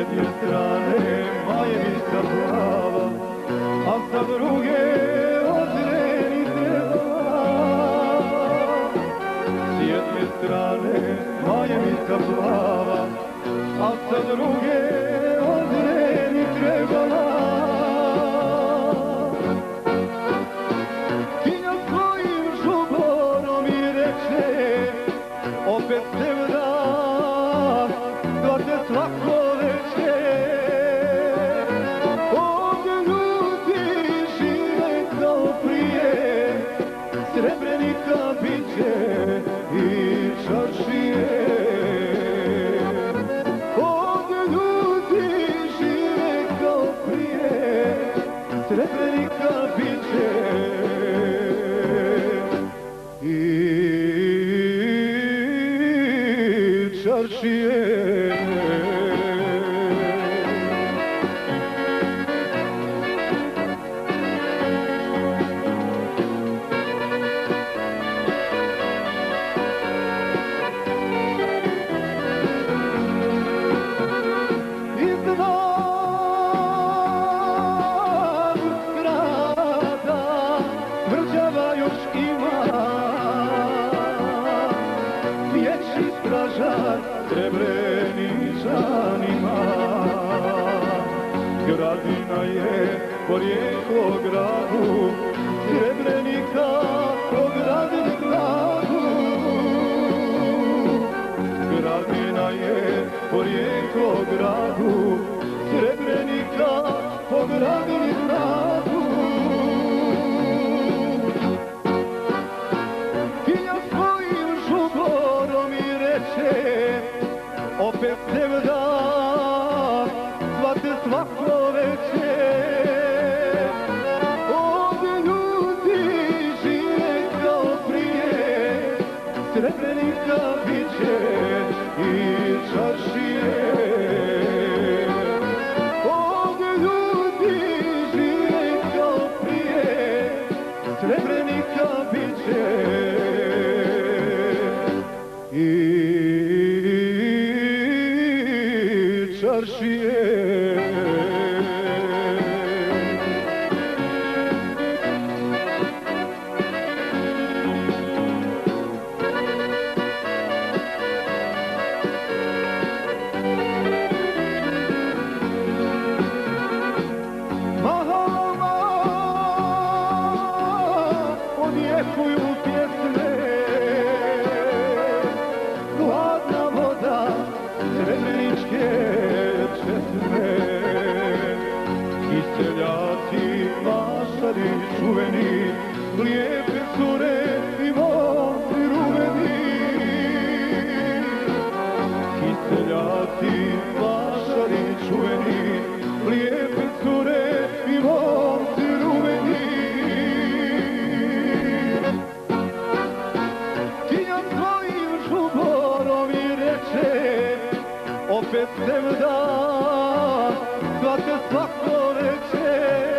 jedne strane majevica plava, a sa druge odreni treba. S jedne strane majevica plava, a sa druge odreni trebala. Kinja svojim žuborom i reče, opet se vrat, zvate svako veče. Ovdje ljudi žive kao prije, Srebrenika biće i čaršije. Ovdje ljudi žive kao prije, Srebrenika biće i čaršije. Srebreničanima Gradina je porijeklo gradu, Srebrenika po gradini gradu. Gradina je porijeklo gradu, Srebrenika po gradini gradu. Kinja svojim žuborom i reče, opet se vrat, zvate svako veče. Ovdje ljudi žive kao prije, Srebrenika biće i čaršije. Ovdje ljudi žive kao prije, Srebrenika biće i čaršije. Mahama odjekuju pjesme, hladna voda srebreničke česme. I seljaci, mašari čuveni, lijepe cure i momci rumeni. I seljaci, mašari čuveni, lijepe cure i momci rumeni. Kinja svojim žuborom i reče, opet se vrat, zvate svako veče.